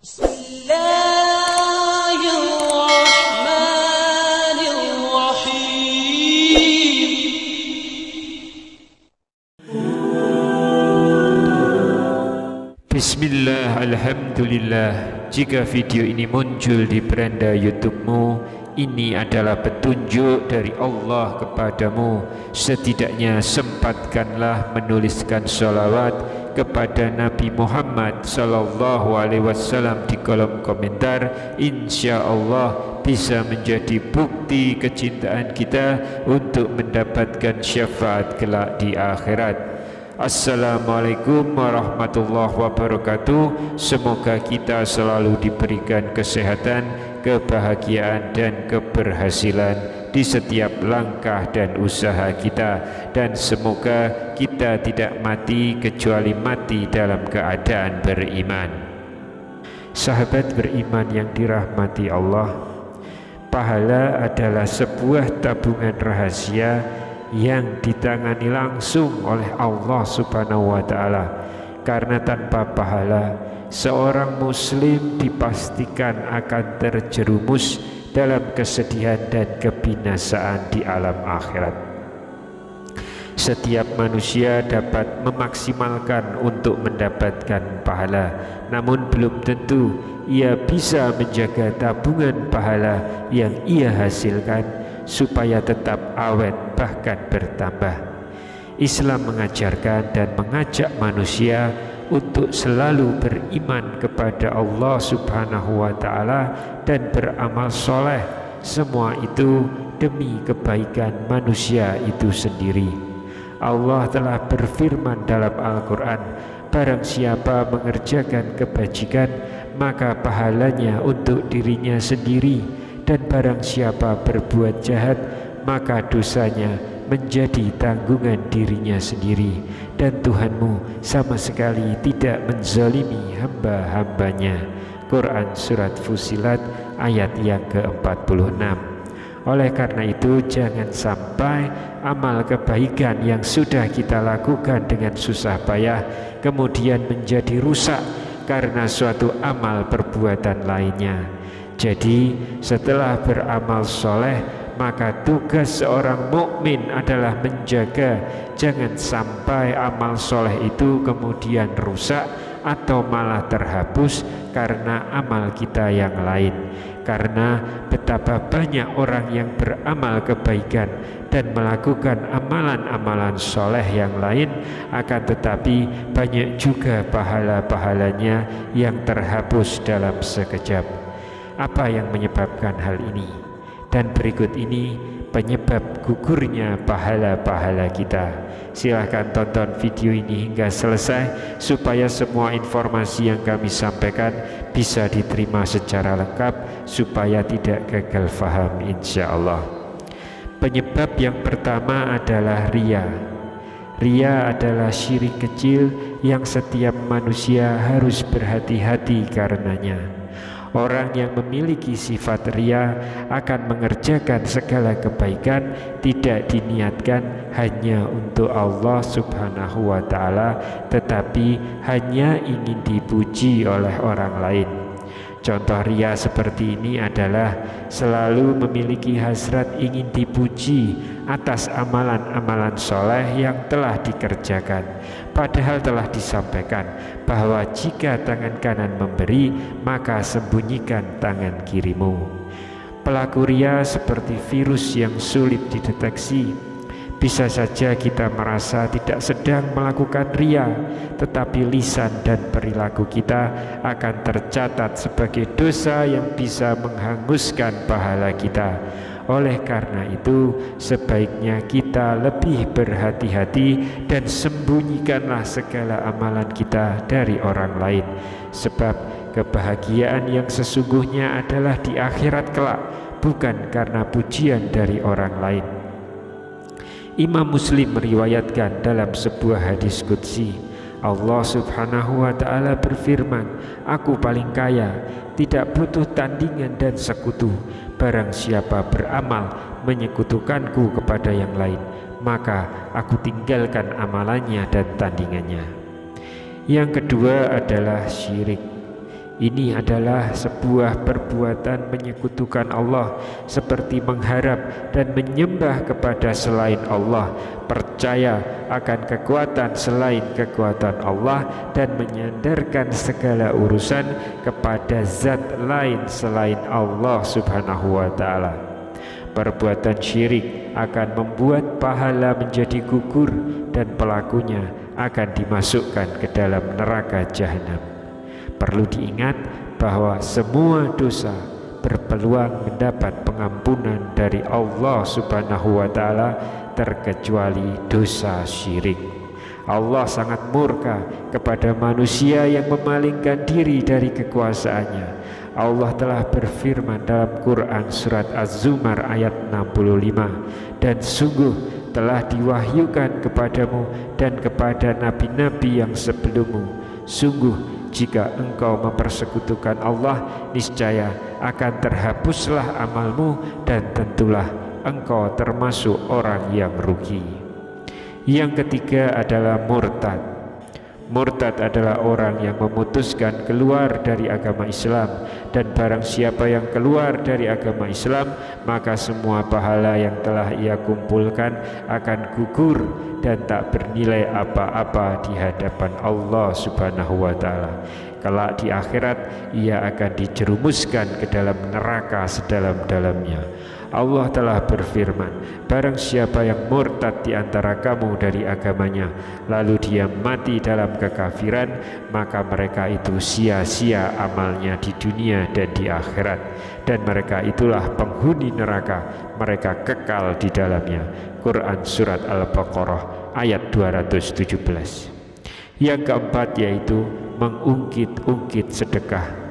Bismillah, alhamdulillah. Jika video ini muncul di beranda YouTube-mu, ini adalah petunjuk dari Allah kepadamu. Setidaknya sempatkanlah menuliskan sholawat kepada Nabi Muhammad sallallahu alaihi wasallam di kolom komentar. Insya Allah bisa menjadi bukti kecintaan kita untuk mendapatkan syafaat kelak di akhirat. Assalamualaikum warahmatullahi wabarakatuh. Semoga kita selalu diberikan kesehatan, kebahagiaan dan keberhasilan di setiap langkah dan usaha kita, dan semoga kita tidak mati kecuali mati dalam keadaan beriman. Sahabat beriman yang dirahmati Allah, pahala adalah sebuah tabungan rahasia yang ditangani langsung oleh Allah Subhanahu wa ta'ala. Karena tanpa pahala, seorang muslim dipastikan akan terjerumus dalam kesedihan dan kebinasaan di alam akhirat. Setiap manusia dapat memaksimalkan untuk mendapatkan pahala, namun belum tentu ia bisa menjaga tabungan pahala yang ia hasilkan supaya tetap awet bahkan bertambah. Islam mengajarkan dan mengajak manusia untuk selalu beriman kepada Allah Subhanahu wa ta'ala dan beramal soleh. Semua itu demi kebaikan manusia itu sendiri. Allah telah berfirman dalam Al-Quran, barang siapa mengerjakan kebajikan maka pahalanya untuk dirinya sendiri, dan barang siapa berbuat jahat maka dosanya menjadi tanggungan dirinya sendiri, dan Tuhanmu sama sekali tidak menzalimi hamba-hambanya. Quran Surat Fussilat ayat yang ke-46. Oleh karena itu, jangan sampai amal kebaikan yang sudah kita lakukan dengan susah payah kemudian menjadi rusak karena suatu amal perbuatan lainnya. Jadi setelah beramal soleh, maka tugas seorang mukmin adalah menjaga jangan sampai amal soleh itu kemudian rusak atau malah terhapus karena amal kita yang lain. Karena betapa banyak orang yang beramal kebaikan dan melakukan amalan-amalan soleh yang lain, akan tetapi banyak juga pahala-pahalanya yang terhapus dalam sekejap. Apa yang menyebabkan hal ini? Dan berikut ini penyebab gugurnya pahala-pahala kita. Silahkan tonton video ini hingga selesai supaya semua informasi yang kami sampaikan bisa diterima secara lengkap, supaya tidak gagal faham insya Allah. Penyebab yang pertama adalah ria. Ria adalah syirik kecil yang setiap manusia harus berhati-hati karenanya. Orang yang memiliki sifat ria akan mengerjakan segala kebaikan tidak diniatkan hanya untuk Allah Subhanahu wa ta'ala, tetapi hanya ingin dipuji oleh orang lain. Contoh ria seperti ini adalah selalu memiliki hasrat ingin dipuji atas amalan-amalan soleh yang telah dikerjakan, padahal telah disampaikan bahwa jika tangan kanan memberi, maka sembunyikan tangan kirimu. Pelaku ria seperti virus yang sulit dideteksi. Bisa saja kita merasa tidak sedang melakukan ria, tetapi lisan dan perilaku kita akan tercatat sebagai dosa yang bisa menghanguskan pahala kita. Oleh karena itu, sebaiknya kita lebih berhati-hati dan sembunyikanlah segala amalan kita dari orang lain, sebab kebahagiaan yang sesungguhnya adalah di akhirat kelak, bukan karena pujian dari orang lain. Imam Muslim meriwayatkan dalam sebuah hadis qudsi, Allah Subhanahu wa ta'ala berfirman, aku paling kaya, tidak butuh tandingan dan sekutu. Barang siapa beramal menyekutukanku kepada yang lain, maka aku tinggalkan amalannya dan tandingannya. Yang kedua adalah syirik. Ini adalah sebuah perbuatan menyekutukan Allah, seperti mengharap dan menyembah kepada selain Allah, percaya akan kekuatan selain kekuatan Allah, dan menyandarkan segala urusan kepada zat lain selain Allah Subhanahu wa ta'ala. Perbuatan syirik akan membuat pahala menjadi gugur dan pelakunya akan dimasukkan ke dalam neraka jahanam. Perlu diingat bahwa semua dosa berpeluang mendapat pengampunan dari Allah Subhanahu wa ta'ala, terkecuali dosa syirik. Allah sangat murka kepada manusia yang memalingkan diri dari kekuasaannya. Allah telah berfirman dalam Quran surat Az-Zumar ayat 65, dan sungguh telah diwahyukan kepadamu dan kepada nabi-nabi yang sebelummu, sungguh jika engkau mempersekutukan Allah, niscaya akan terhapuslah amalmu dan tentulah engkau termasuk orang yang rugi. Yang ketiga adalah murtad. Murtad adalah orang yang memutuskan keluar dari agama Islam, dan barang siapa yang keluar dari agama Islam, maka semua pahala yang telah ia kumpulkan akan gugur dan tak bernilai apa-apa di hadapan Allah Subhanahu wa ta'ala. Kelak di akhirat ia akan dijerumuskan ke dalam neraka sedalam-dalamnya. Allah telah berfirman, barang siapa yang murtad di antara kamu dari agamanya, lalu dia mati dalam kekafiran, maka mereka itu sia-sia amalnya di dunia dan di akhirat, dan mereka itulah penghuni neraka, mereka kekal di dalamnya. Quran surat Al-Baqarah ayat 217. Yang keempat yaitu mengungkit-ungkit sedekah.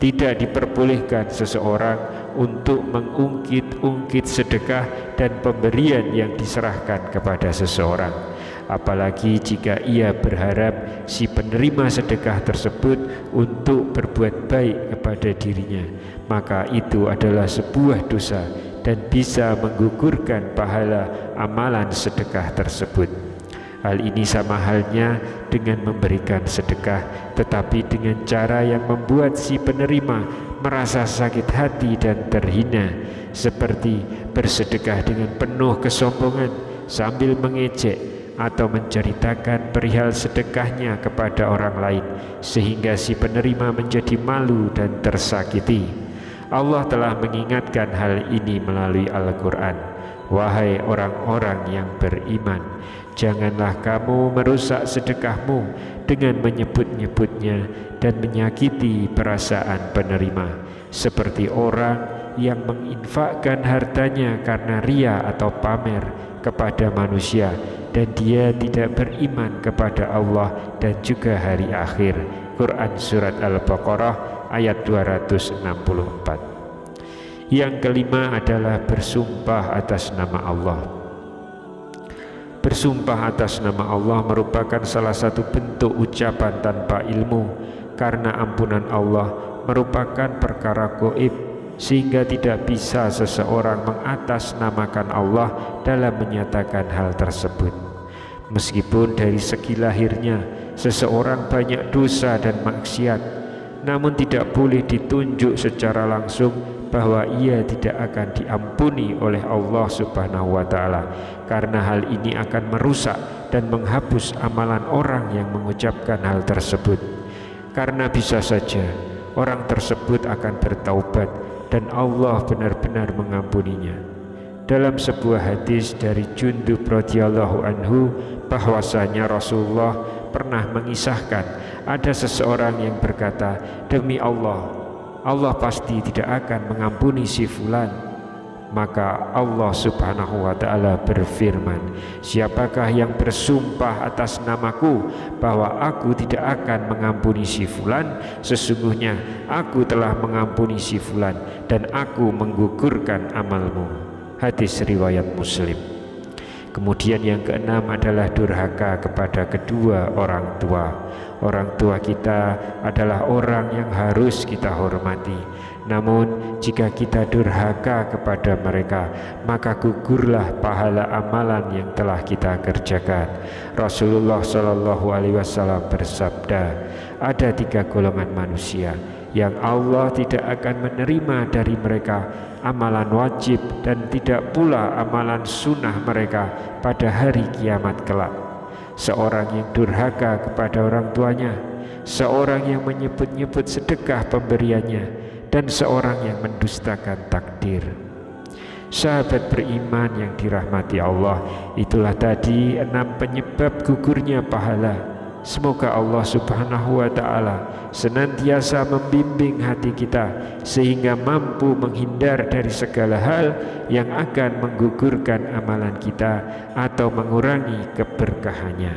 Tidak diperbolehkan seseorang untuk mengungkit-ungkit sedekah dan pemberian yang diserahkan kepada seseorang, apalagi jika ia berharap si penerima sedekah tersebut untuk berbuat baik kepada dirinya, maka itu adalah sebuah dosa dan bisa menggugurkan pahala amalan sedekah tersebut. Hal ini sama halnya dengan memberikan sedekah, tetapi dengan cara yang membuat si penerima merasa sakit hati dan terhina, seperti bersedekah dengan penuh kesombongan sambil mengejek atau menceritakan perihal sedekahnya kepada orang lain, sehingga si penerima menjadi malu dan tersakiti. Allah telah mengingatkan hal ini melalui Al-Quran. Wahai orang-orang yang beriman, janganlah kamu merusak sedekahmu dengan menyebut-nyebutnya dan menyakiti perasaan penerima, seperti orang yang menginfakkan hartanya karena ria atau pamer kepada manusia, dan dia tidak beriman kepada Allah dan juga hari akhir. Quran surat Al-Baqarah ayat 264. Yang kelima adalah bersumpah atas nama Allah. Bersumpah atas nama Allah merupakan salah satu bentuk ucapan tanpa ilmu, karena ampunan Allah merupakan perkara gaib, sehingga tidak bisa seseorang mengatasnamakan Allah dalam menyatakan hal tersebut. Meskipun dari segi lahirnya seseorang banyak dosa dan maksiat, namun tidak boleh ditunjuk secara langsung bahwa ia tidak akan diampuni oleh Allah Subhanahu wa ta'ala, karena hal ini akan merusak dan menghapus amalan orang yang mengucapkan hal tersebut. Karena bisa saja orang tersebut akan bertaubat dan Allah benar-benar mengampuninya. Dalam sebuah hadis dari Jundub radhiyallahu anhu, bahwasanya Rasulullah pernah mengisahkan ada seseorang yang berkata, demi Allah pasti tidak akan mengampuni si fulan. Maka Allah Subhanahu wa ta'ala berfirman, siapakah yang bersumpah atas namaku bahwa aku tidak akan mengampuni si fulan, sesungguhnya aku telah mengampuni si fulan dan aku menggugurkan amalmu. Hadis riwayat Muslim. Kemudian yang keenam adalah durhaka kepada kedua orang tua. Orang tua kita adalah orang yang harus kita hormati. Namun jika kita durhaka kepada mereka, maka gugurlah pahala amalan yang telah kita kerjakan. Rasulullah SAW bersabda, ada 3 golongan manusia. yang Allah tidak akan menerima dari mereka amalan wajib dan tidak pula amalan sunnah mereka pada hari kiamat kelak. Seorang yang durhaka kepada orang tuanya, seorang yang menyebut-nyebut sedekah pemberiannya, dan seorang yang mendustakan takdir. Sahabat beriman yang dirahmati Allah, itulah tadi 6 penyebab gugurnya pahala. Semoga Allah Subhanahu wa Ta'ala senantiasa membimbing hati kita sehingga mampu menghindar dari segala hal yang akan menggugurkan amalan kita atau mengurangi keberkahannya.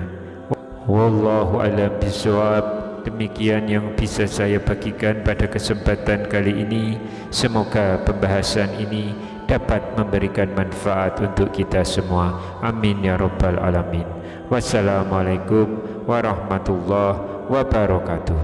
Wallahu a'lam bishawab. Demikian yang bisa saya bagikan pada kesempatan kali ini. Semoga pembahasan ini dapat memberikan manfaat untuk kita semua. Amin ya rabbal alamin. Wassalamualaikum warahmatullahi wabarakatuh.